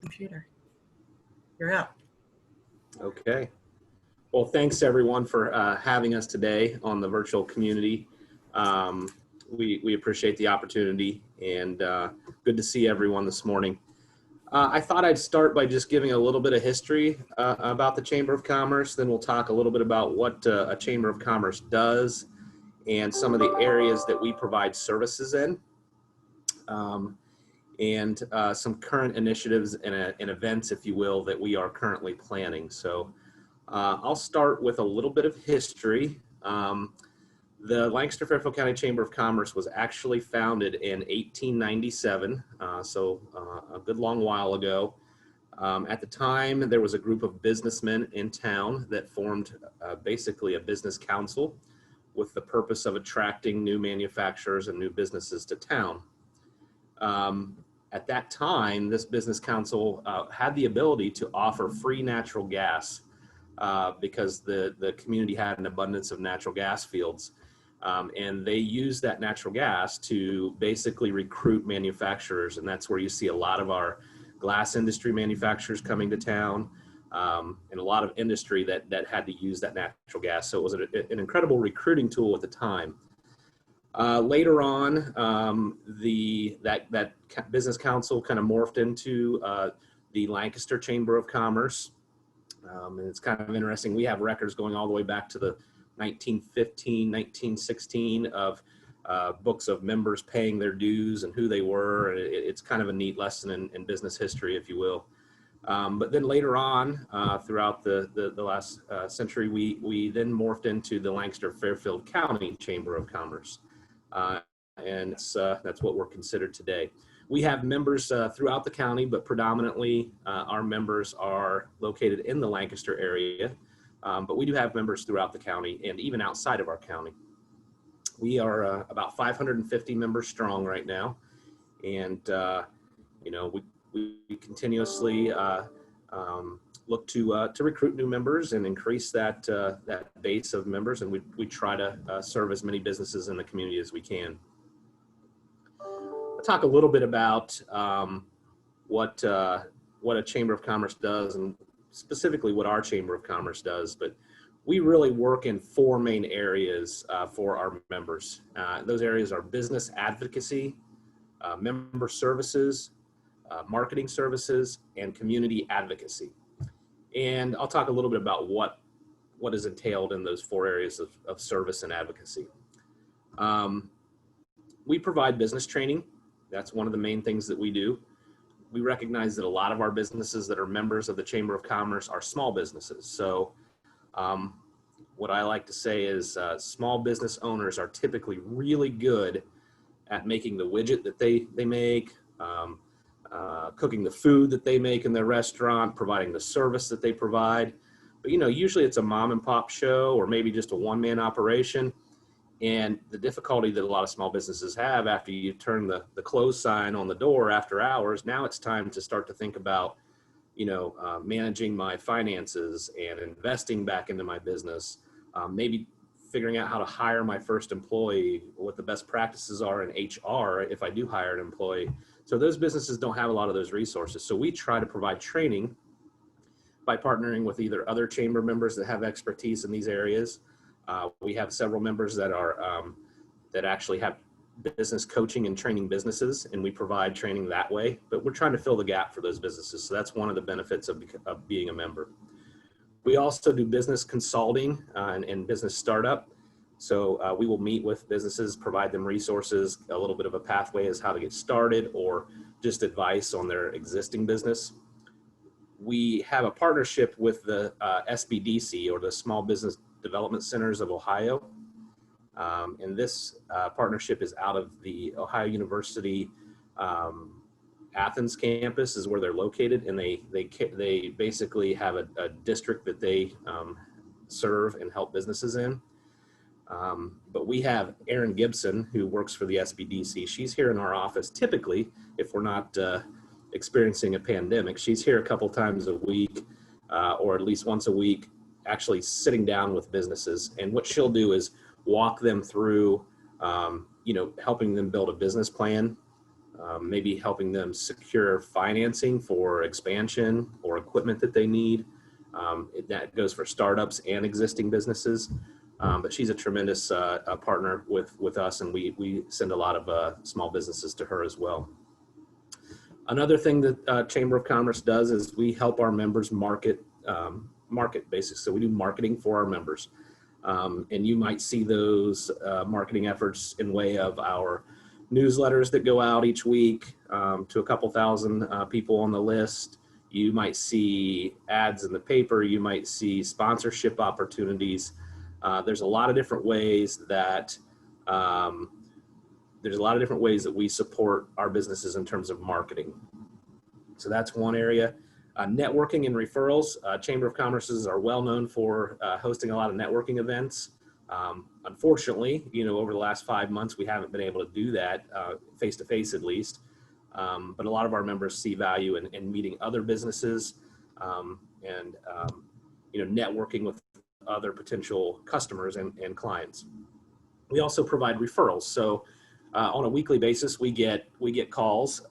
Computer. You're up. Okay. Well, thanks everyone for having us today on the virtual community. We appreciate the opportunity, and good to see everyone this morning. I thought I'd start by just giving a little bit of history about the Chamber of Commerce. Then we'll talk a little bit about what a Chamber of Commerce does and some of the areas that we provide services in. And some current initiatives and events, if you will, that we are currently planning. So I'll start with a little bit of history. The Lancaster Fairfield County Chamber of Commerce was actually founded in 1897, so a good long while ago. At the time, there was a group of businessmen in town that formed basically a business council with the purpose of attracting new manufacturers and new businesses to town. At that time, this business council had the ability to offer free natural gas because the community had an abundance of natural gas fields. And they used that natural gas to basically recruit manufacturers. And that's where you see a lot of our glass industry manufacturers coming to town, and a lot of industry that had to use that natural gas. So it was an incredible recruiting tool at the time. Later on, that business council kind of morphed into the Lancaster Chamber of Commerce. And it's kind of interesting. We have records going all the way back to the 1915, 1916 of books of members paying their dues and who they were. It's kind of a neat lesson in business history, if you will. But then later on, throughout the last century, we then morphed into the Lancaster Fairfield County Chamber of Commerce. And that's what we're considered today. We have members throughout the county, but predominantly our members are located in the Lancaster area. But we do have members throughout the county and even outside of our county. We are about 550 members strong right now. And, you know, we continuously look to recruit new members and increase that base of members. And we try to serve as many businesses in the community as we can. I'll talk a little bit about what a Chamber of Commerce does, and specifically what our Chamber of Commerce does. But we really work in four main areas for our members. Those areas are business advocacy, member services, marketing services, and community advocacy. And I'll talk a little bit about what is entailed in those four areas of service and advocacy. We provide business training. That's one of the main things that we do. We recognize that a lot of our businesses that are members of the Chamber of Commerce are small businesses. So what I like to say is small business owners are typically really good at making the widget that they make, cooking the food that they make in their restaurant, providing the service that they provide. But, you know, usually it's a mom and pop show or maybe just a one-man operation. And the difficulty that a lot of small businesses have after you turn the close sign on the door after hours, now it's time to start to think about, you know, managing my finances and investing back into my business, maybe figuring out how to hire my first employee, what the best practices are in HR if I do hire an employee. So those businesses don't have a lot of those resources. So we try to provide training by partnering with either other chamber members that have expertise in these areas. We have several members that are that actually have business coaching and training businesses, and we provide training that way. But we're trying to fill the gap for those businesses. So that's one of the benefits of being a member. We also do business consulting and business startup. So we will meet with businesses, provide them resources, a little bit of a pathway as how to get started, or just advice on their existing business. We have a partnership with the SBDC, or the Small Business Development Centers of Ohio. And this partnership is out of the Ohio University Athens campus is where they're located, and they basically have a district that they serve and help businesses in. But we have Erin Gibson, who works for the SBDC. She's here in our office typically, if we're not experiencing a pandemic. She's here a couple times a week, or at least once a week, actually sitting down with businesses. And what she'll do is walk them through, you know, helping them build a business plan, maybe helping them secure financing for expansion or equipment that they need. That goes for startups and existing businesses. But she's a tremendous partner with us, and we send a lot of small businesses to her as well. Another thing that Chamber of Commerce does is we help our members market basically. So we do marketing for our members. And you might see those marketing efforts in way of our newsletters that go out each week to a couple thousand people on the list. You might see ads in the paper. You might see sponsorship opportunities. There's a lot of different ways that we support our businesses in terms of marketing. So that's one area. Networking and referrals. Chamber of Commerces are well known for hosting a lot of networking events. Unfortunately, over the last 5 months, we haven't been able to do that face-to-face at least. But a lot of our members see value in meeting other businesses and networking with other potential customers and clients. We also provide referrals. So on a weekly basis, we get calls.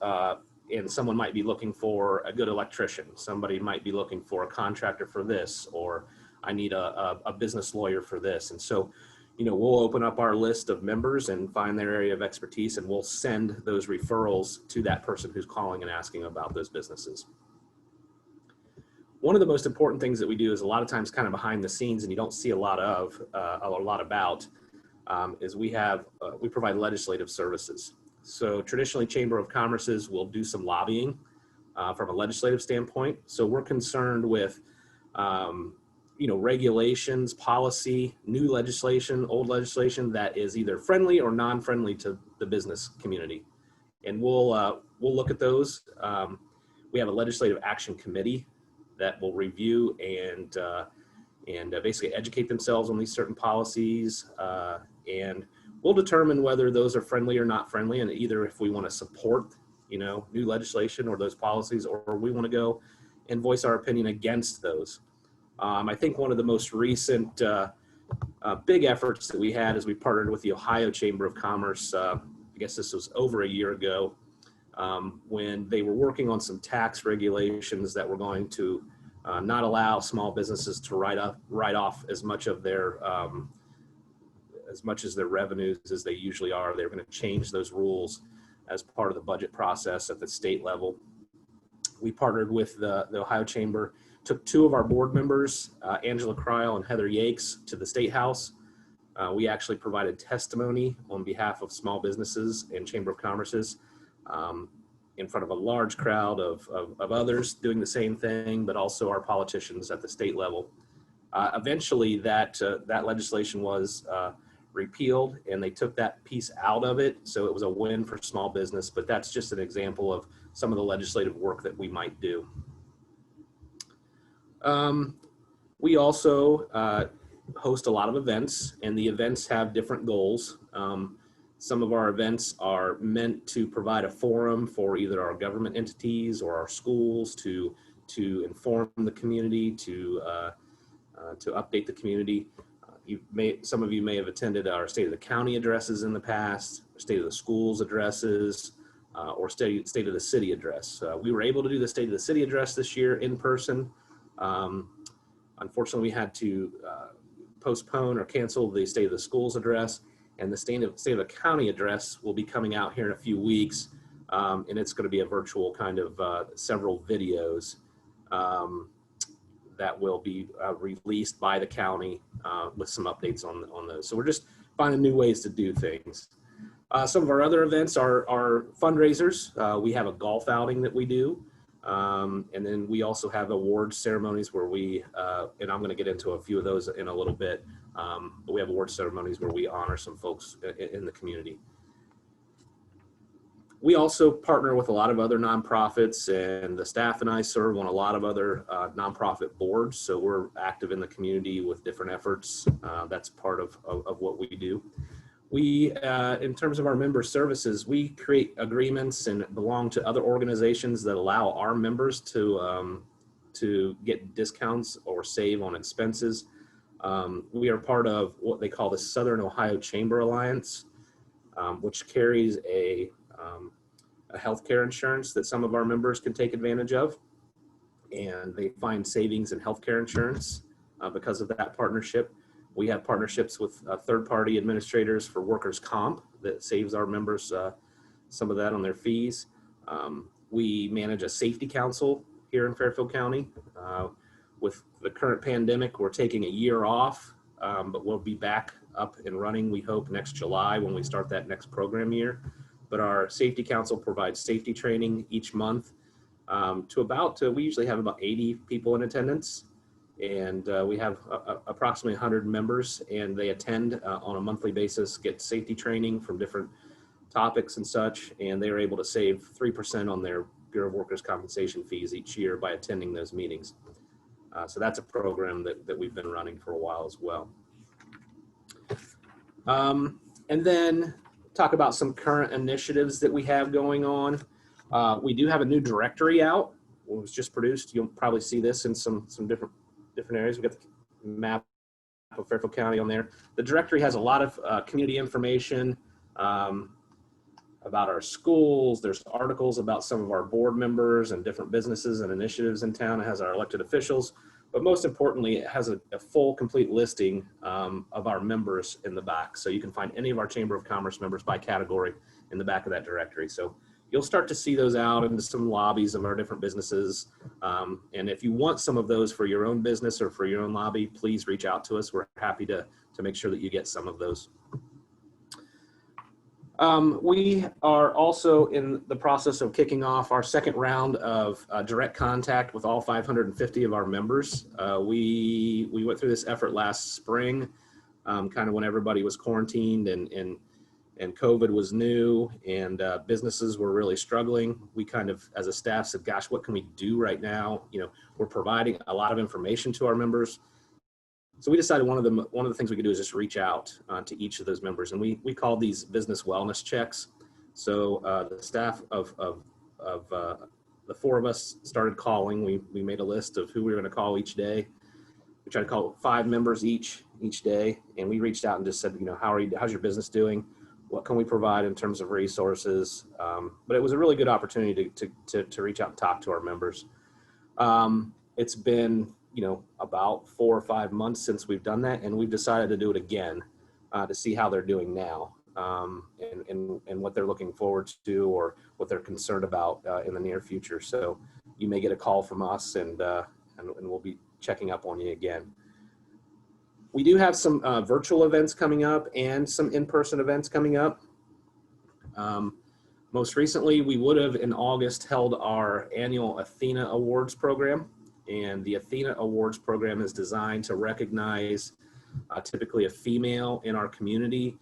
And someone might be looking for a good electrician. Somebody might be looking for a contractor for this, or I need a business lawyer for this. And so, we'll open up our list of members and find their area of expertise, and we'll send those referrals to that person who's calling and asking about those businesses. One of the most important things that we do is a lot of times kind of behind the scenes, and you don't see a lot about, is we provide legislative services. So traditionally, Chamber of Commerce's will do some lobbying from a legislative standpoint. So we're concerned with, regulations, policy, new legislation, old legislation that is either friendly or non-friendly to the business community. And we'll look at those. We have a legislative action committee that will review and basically educate themselves on these certain policies, and we'll determine whether those are friendly or not friendly, and either if we want to support, new legislation or those policies, or we want to go and voice our opinion against those. I think one of the most recent big efforts that we had is we partnered with the Ohio Chamber of Commerce. I guess this was over a year ago, when they were working on some tax regulations that were going to not allow small businesses to write off as much of their revenues as they usually are. They're going to change those rules as part of the budget process at the state level. We partnered with the Ohio Chamber, took 2 of our board members, Angela Cryle and Heather Yakes, to the State House. We actually provided testimony on behalf of small businesses and Chamber of Commerce's in front of a large crowd of others doing the same thing, but also our politicians at the state level. Eventually, that legislation was repealed, and they took that piece out of it. So it was a win for small business, but that's just an example of some of the legislative work that we might do. We also host a lot of events, and the events have different goals. Some of our events are meant to provide a forum for either our government entities or our schools to inform the community, to update the community. Some of you may have attended our State of the County addresses in the past, State of the Schools addresses, or State of the City address. We were able to do the State of the City address this year in person. Unfortunately, we had to postpone or cancel the State of the Schools address, and the State of the County address will be coming out here in a few weeks, and it's going to be a virtual kind of several videos that will be released by the county with some updates on those. So we're just finding new ways to do things. Some of our other events are fundraisers. We have a golf outing that we do. And then we also have award ceremonies where we, and I'm going to get into a few of those in a little bit, but we have award ceremonies where we honor some folks in the community. We also partner with a lot of other nonprofits, and the staff and I serve on a lot of other nonprofit boards. So we're active in the community with different efforts. That's part of what we do. We, in terms of our member services, we create agreements and belong to other organizations that allow our members to get discounts or save on expenses. We are part of what they call the Southern Ohio Chamber Alliance, which carries a a healthcare insurance that some of our members can take advantage of, and they find savings in healthcare insurance because of that partnership. We have partnerships with third-party administrators for workers' comp that saves our members some of that on their fees. We manage a safety council here in Fairfield County. With the current pandemic, we're taking a year off, but we'll be back up and running, we hope, next July when we start that next program year. But our safety council provides safety training each month we usually have about 80 people in attendance, and we have approximately 100 members, and they attend on a monthly basis, get safety training from different topics and such, and they are able to save 3% on their Bureau of Workers' Compensation fees each year by attending those meetings. So that's a program that we've been running for a while as well. And then talk about some current initiatives that we have going on. We do have a new directory out. It was just produced. You'll probably see this in some different areas. We've got the map of Fairfield County on there. The directory has a lot of community information about our schools. There's articles about some of our board members and different businesses and initiatives in town. It has our elected officials, but most importantly, it has a full, complete listing of our members in the back. So you can find any of our Chamber of Commerce members by category in the back of that directory. So you'll start to see those out into some lobbies of our different businesses. And if you want some of those for your own business or for your own lobby, please reach out to us. We're happy to make sure that you get some of those. We are also in the process of kicking off our second round of direct contact with all 550 of our members. We went through this effort last spring, kind of when everybody was quarantined and COVID was new and businesses were really struggling. We kind of, as a staff, said, gosh, what can we do right now? You know, we're providing a lot of information to our members. So we decided one of the things we could do is just reach out to each of those members, and we call these business wellness checks. So the staff of the four of us started calling. We made a list of who we were going to call each day. We tried to call 5 members each day, and we reached out and just said, you know, how's your business doing? What can we provide in terms of resources? But it was a really good opportunity to reach out and talk to our members. It's been, you know, about 4 or 5 months since we've done that, and we've decided to do it again to see how they're doing now and what they're looking forward to or what they're concerned about in the near future. So you may get a call from us, and we'll be checking up on you again. We do have some virtual events coming up and some in-person events coming up. Most recently, we would have in August held our annual Athena Awards program. And the Athena Awards program is designed to recognize typically a female in our community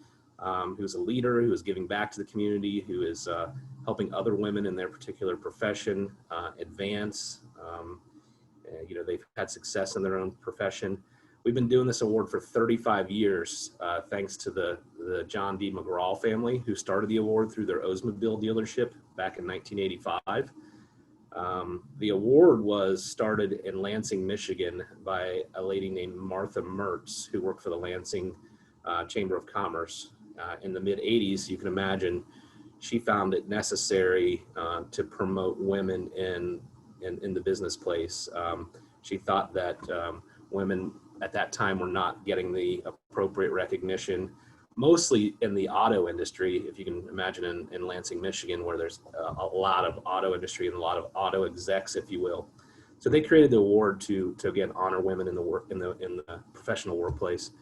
who's a leader, who is giving back to the community, who is helping other women in their particular profession advance. You know, they've had success in their own profession. We've been doing this award for 35 years, thanks to the John D. McGraw family, who started the award through their Oldsmobile dealership back in 1985. The award was started in Lansing, Michigan by a lady named Martha Mertz, who worked for the Lansing Chamber of Commerce. In the mid-'80s, you can imagine, she found it necessary to promote women in the business place. She thought that women at that time were not getting the appropriate recognition, mostly in the auto industry, if you can imagine in Lansing, Michigan, where there's a lot of auto industry and a lot of auto execs, if you will. So they created the award to again honor women in the professional workplace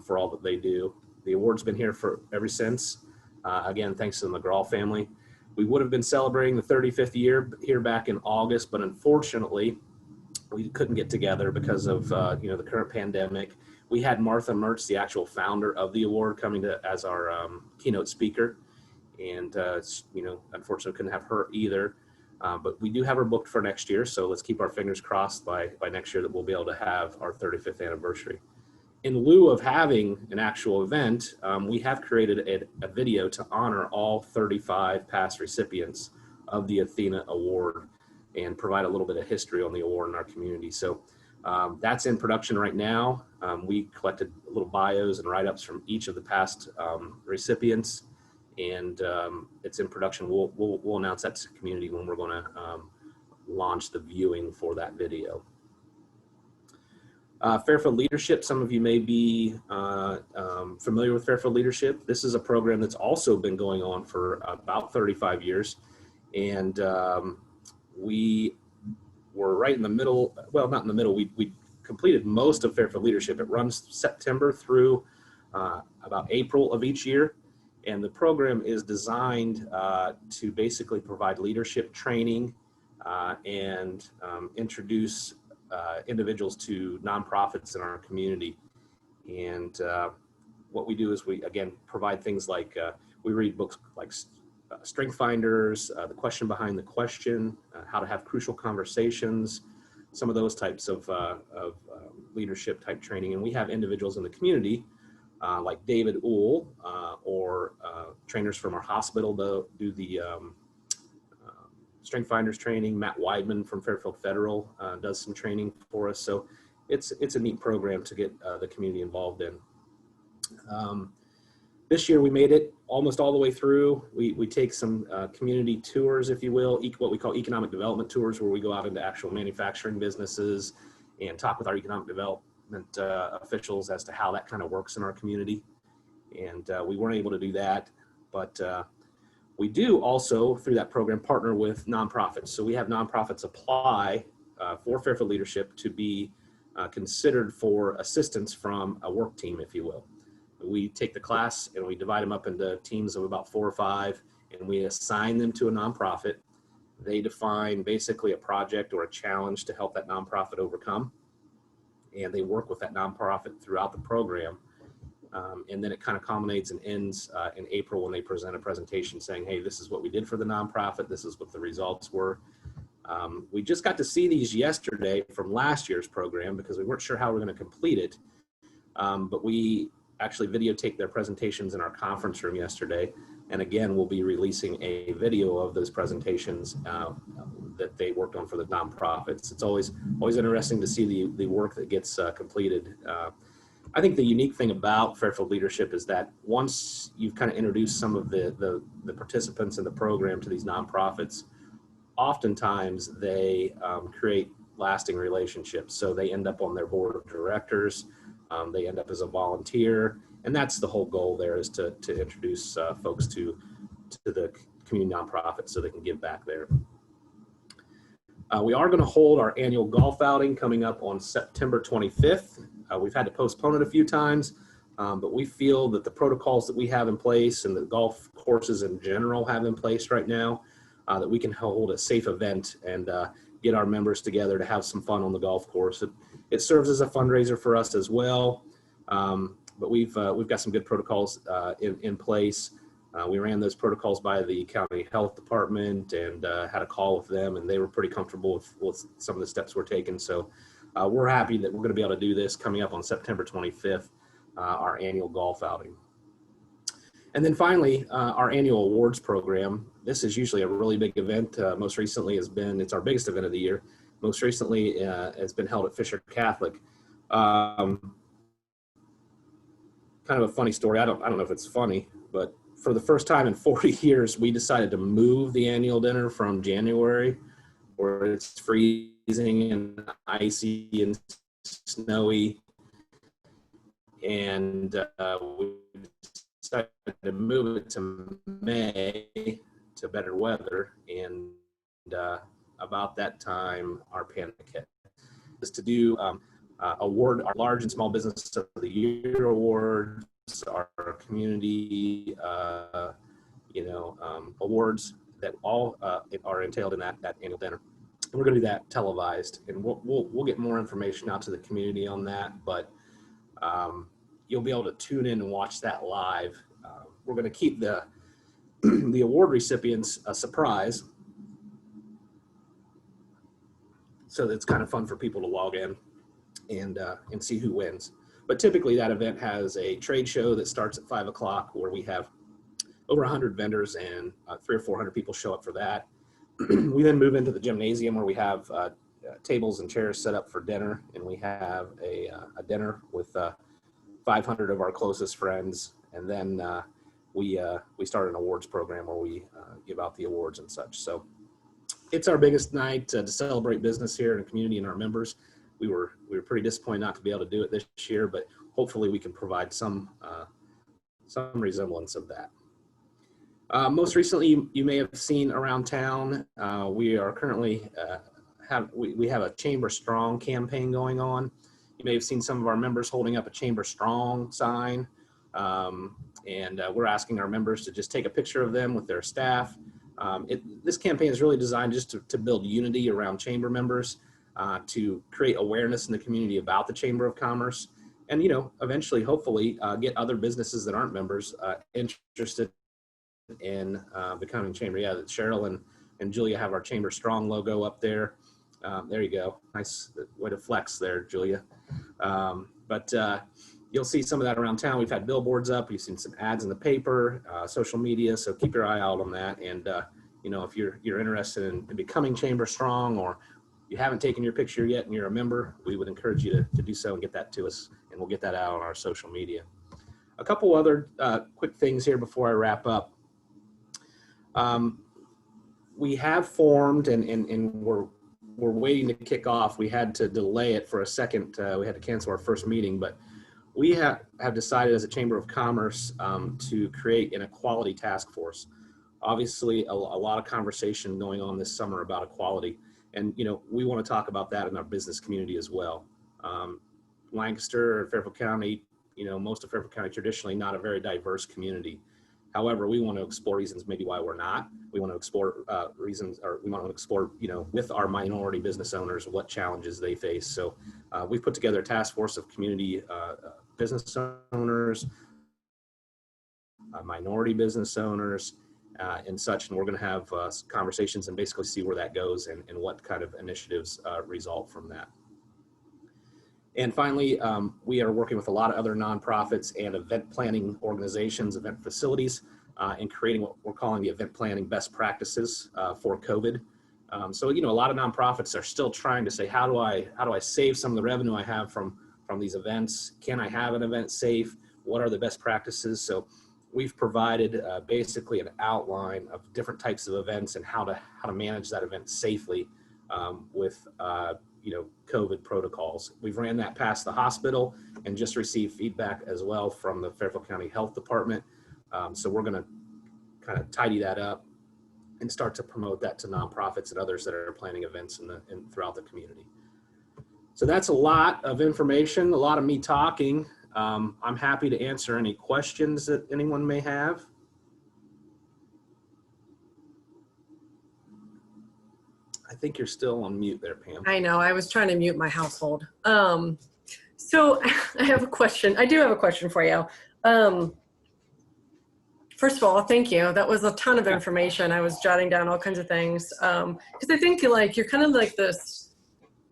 for all that they do. The award's been here ever since. Again, thanks to the McGraw family. We would have been celebrating the 35th year here back in August, but unfortunately, we couldn't get together because of you know, the current pandemic. We had Martha Mertz, the actual founder of the award, coming as our keynote speaker, and you know, unfortunately couldn't have her either. But we do have her booked for next year, so let's keep our fingers crossed by next year that we'll be able to have our 35th anniversary. In lieu of having an actual event, we have created a video to honor all 35 past recipients of the Athena Award and provide a little bit of history on the award in our community. So that's in production right now. We collected little bios and write-ups from each of the past recipients, and it's in production. We'll announce that to the community when we're going to launch the viewing for that video. Fairfield Leadership, some of you may be familiar with Fairfield Leadership. This is a program that's also been going on for about 35 years. And we were right in the middle, well, not in the middle, we completed most of Fairfield Leadership. It runs September through about April of each year. And the program is designed to basically provide leadership training and introduce individuals to nonprofits in our community. And what we do is we, again, provide things like, we read books like Strength Finders, The Question Behind the Question, How to Have Crucial Conversations, some of those types of leadership type training. And we have individuals in the community like David Uhl or trainers from our hospital to do the Strength Finders training. Matt Weidman from Fairfield Federal does some training for us. So it's a neat program to get the community involved in. This year we made it almost all the way through. We take some community tours, if you will, what we call economic development tours, where we go out into actual manufacturing businesses and talk with our economic development officials as to how that kind of works in our community. And we weren't able to do that, but we do also, through that program, partner with nonprofits. So we have nonprofits apply for Fairfield Leadership to be considered for assistance from a work team, if you will. We take the class and we divide them up into teams of about 4 or 5, and we assign them to a nonprofit. They define basically a project or a challenge to help that nonprofit overcome, and they work with that nonprofit throughout the program. And then it kind of culminates and ends in April when they present a presentation saying, hey, this is what we did for the nonprofit. This is what the results were. We just got to see these yesterday from last year's program because we weren't sure how we were going to complete it. But we actually videotaped their presentations in our conference room yesterday. And again, we'll be releasing a video of those presentations that they worked on for the nonprofits. It's always interesting to see the work that gets completed. I think the unique thing about Fairfield Leadership is that once you've kind of introduced some of the participants in the program to these nonprofits, oftentimes they create lasting relationships. So they end up on their board of directors, they end up as a volunteer, and that's the whole goal there, is to introduce folks to the community nonprofits so they can give back there. We are going to hold our annual golf outing coming up on September 25th. We've had to postpone it a few times, but we feel that the protocols that we have in place and the golf courses in general have in place right now, that we can hold a safe event and get our members together to have some fun on the golf course. It serves as a fundraiser for us as well, but we've got some good protocols in place. We ran those protocols by the county health department and had a call with them, and they were pretty comfortable with some of the steps we're taking. So we're happy that we're going to be able to do this coming up on September 25th, our annual golf outing. And then finally, our annual awards program. This is usually a really big event. Most recently it's our biggest event of the year. Most recently it's been held at Fisher Catholic. Kind of a funny story. I don't know if it's funny, but for the first time in 40 years, we decided to move the annual dinner from January, where it's freezing and icy and snowy, and we decided to move it to May to better weather. And about that time, our pandemic hit. Is to do award our large and small business of the year awards, our community awards that all are entailed in that annual dinner. And we're going to do that televised, and we'll get more information out to the community on that, but you'll be able to tune in and watch that live. We're going to keep the award recipients a surprise, so it's kind of fun for people to log in and see who wins. But typically that event has a trade show that starts at 5 o'clock, where we have over 100 vendors and 300 or 400 people show up for that. We then move into the gymnasium, where we have tables and chairs set up for dinner, and we have a dinner with 500 of our closest friends. And then we started an awards program where we give out the awards and such. So it's our biggest night to celebrate business here in the community and our members. We were pretty disappointed not to be able to do it this year, but hopefully we can provide some resemblance of that. Most recently, you may have seen around town, we are currently we have a Chamber Strong campaign going on. You may have seen some of our members holding up a Chamber Strong sign, and we're asking our members to just take a picture of them with their staff. This campaign is really designed just to build unity around Chamber members, to create awareness in the community about the Chamber of Commerce, and eventually, hopefully, get other businesses that aren't members interested in becoming Chamber. Yeah, Cheryl and Julia have our Chamber Strong logo up there. There you go. Nice way to flex there, Julia. But you'll see some of that around town. We've had billboards up. We've seen some ads in the paper, social media. So keep your eye out on that. And if you're interested in becoming Chamber Strong, or you haven't taken your picture yet and you're a member, we would encourage you to do so and get that to us, and we'll get that out on our social media. A couple other quick things here before I wrap up. We have formed and we're waiting to kick off. We had to delay it for a second. We had to cancel our first meeting, but we have decided as a Chamber of Commerce to create an equality task force. Obviously, a lot of conversation going on this summer about equality. And, we want to talk about that in our business community as well. Lancaster and Fairfield County, most of Fairfield County traditionally not a very diverse community. However, we want to explore reasons maybe why we're not. We want to explore reasons, or we want to explore, with our minority business owners, what challenges they face. So we've put together a task force of community business owners, minority business owners, and such. And we're going to have conversations and basically see where that goes and what kind of initiatives result from that. And finally, we are working with a lot of other nonprofits and event planning organizations, event facilities, and creating what we're calling the event planning best practices for COVID. So, a lot of nonprofits are still trying to say, how do I save some of the revenue I have from these events? Can I have an event safe? What are the best practices? So we've provided basically an outline of different types of events and how to manage that event safely with COVID protocols. We've ran that past the hospital and just received feedback as well from the Fairfield County Health Department. So we're going to kind of tidy that up and start to promote that to nonprofits and others that are planning events throughout the community. So that's a lot of information, a lot of me talking. I'm happy to answer any questions that anyone may have. I think you're still on mute there, Pam. I know, I was trying to mute my household. So I have a question. I do have a question for you. First of all, thank you. That was a ton of information. I was jotting down all kinds of things. Because I think you're kind of like this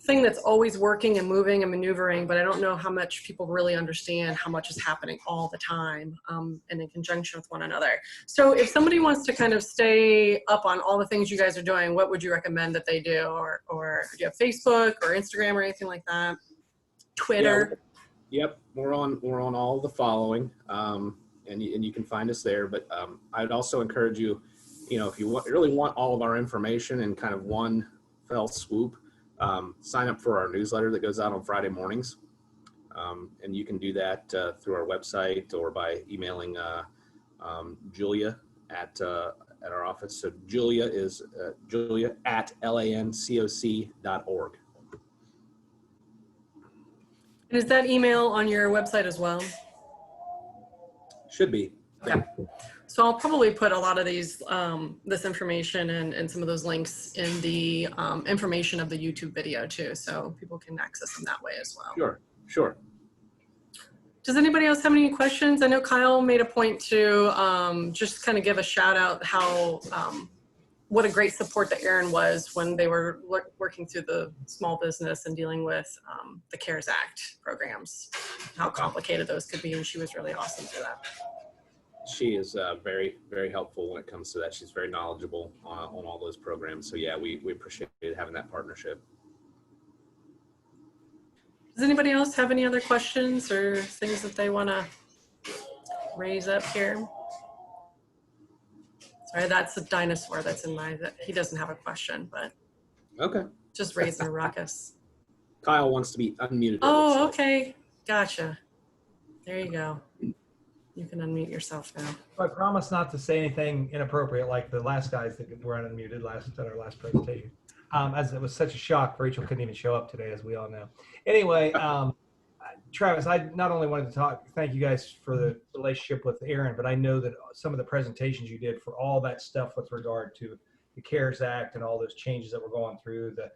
thing that's always working and moving and maneuvering, but I don't know how much people really understand how much is happening all the time and in conjunction with one another. So if somebody wants to kind of stay up on all the things you guys are doing, what would you recommend that they do? Or do you have Facebook or Instagram or anything like that? Twitter? Yeah, yep, we're on all the following, and you can find us there. But I'd also encourage you, if you really want all of our information in kind of one fell swoop, sign up for our newsletter that goes out on Friday mornings. And you can do that through our website or by emailing Julia at our office. So Julia is Julia at lancoc.org. And is that email on your website as well? Should be. Okay. So I'll probably put a lot of these, this information and some of those links in the information of the YouTube video too, so people can access them that way as well. Sure. Does anybody else have any questions? I know Kyle made a point to just kind of give a shout out how, what a great support that Aaron was when they were working through the small business and dealing with the CARES Act programs, how complicated those could be, and she was really awesome for that. She is very, very helpful when it comes to that. She's very knowledgeable on all those programs. So yeah, we appreciate having that partnership. Does anybody else have any other questions or things that they want to raise up here? All right, that's a dinosaur that's in my, that he doesn't have a question, but Okay. just raising a ruckus. Kyle wants to be unmuted. Oh, okay. Gotcha. There you go. You can unmute yourself now. I promise not to say anything inappropriate like the last guys that were unmuted at our last presentation. As it was such a shock, Rachel couldn't even show up today, as we all know. Anyway, Travis, I not only wanted to thank you guys for the relationship with Aaron, but I know that some of the presentations you did for all that stuff with regard to the CARES Act and all those changes that we're going through, the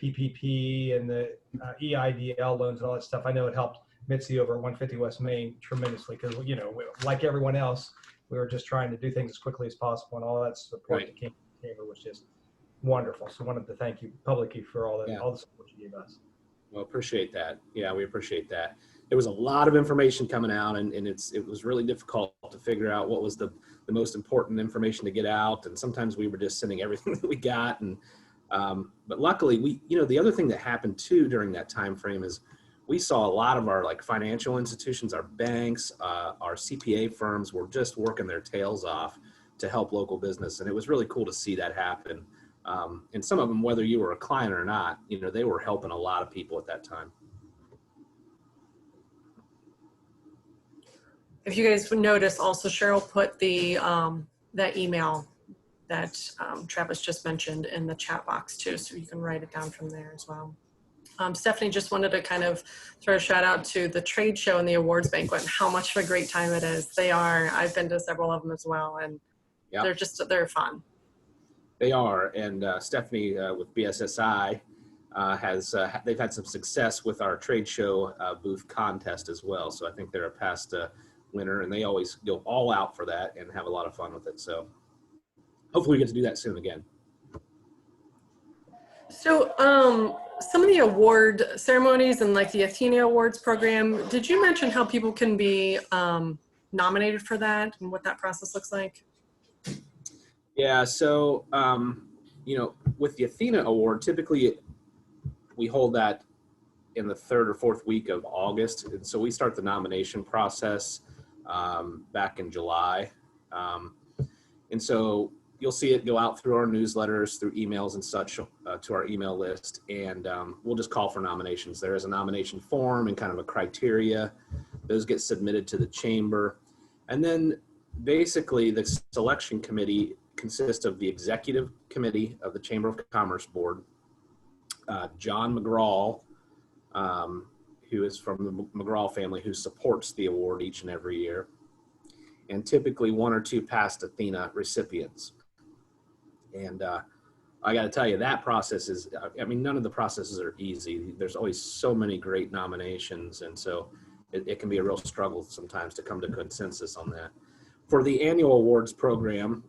PPP and the EIDL loans and all that stuff, I know it helped Mitzi over at 150 West Main tremendously because, you know, like everyone else, we were just trying to do things as quickly as possible, and all that support that came from the chamber was just wonderful. So I wanted to thank you publicly for all that, all the support you gave us. Well, appreciate that. Yeah, we appreciate that. There was a lot of information coming out, and it was really difficult to figure out what was the most important information to get out. And sometimes we were just sending everything that we got. And but luckily, the other thing that happened too during that time frame is we saw a lot of our like financial institutions, our banks, our CPA firms were just working their tails off to help local business, and it was really cool to see that happen. And some of them, whether you were a client or not, they were helping a lot of people at that time. If you guys would notice, also Cheryl put the that email that Travis just mentioned in the chat box too, so you can write it down from there as well. Stephanie just wanted to kind of throw a shout out to the trade show and the awards banquet and how much of a great time it is. They are. I've been to several of them as well, and they're fun. They are, and Stephanie with BSSI they've had some success with our trade show booth contest as well. So I think they're a past winner, and they always go all out for that and have a lot of fun with it. So hopefully we get to do that soon again. So some of the award ceremonies and like the Athena Awards program, did you mention how people can be nominated for that and what that process looks like? Yeah, so, with the Athena Award, typically we hold that in the 3rd or 4th week of August. And so we start the nomination process back in July. And so you'll see it go out through our newsletters, through emails and such to our email list. And we'll just call for nominations. There is a nomination form and kind of a criteria. Those get submitted to the chamber. And then basically the selection committee consists of the executive committee of the Chamber of Commerce Board, John McGraw, who is from the McGraw family, who supports the award each and every year, and typically 1 or 2 past Athena recipients. And I got to tell you, that process is, none of the processes are easy. There's always so many great nominations, and so it can be a real struggle sometimes to come to consensus on that. For the annual awards program,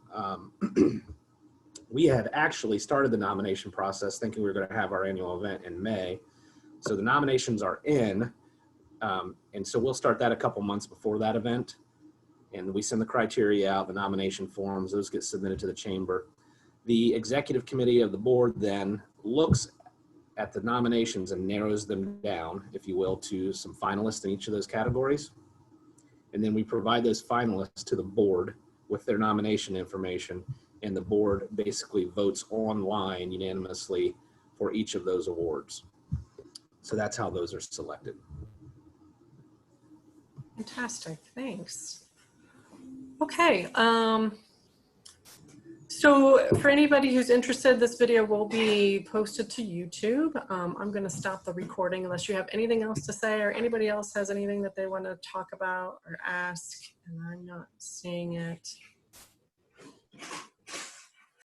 we had actually started the nomination process thinking we were going to have our annual event in May. So the nominations are in, and so we'll start that a couple months before that event. And we send the criteria out, the nomination forms, those get submitted to the chamber. The executive committee of the board then looks at the nominations and narrows them down, if you will, to some finalists in each of those categories. And then we provide those finalists to the board with their nomination information, and the board basically votes online unanimously for each of those awards. So that's how those are selected. Fantastic, thanks. Okay, so for anybody who's interested, this video will be posted to YouTube. I'm going to stop the recording unless you have anything else to say, or anybody else has anything that they want to talk about or ask, and I'm not seeing it.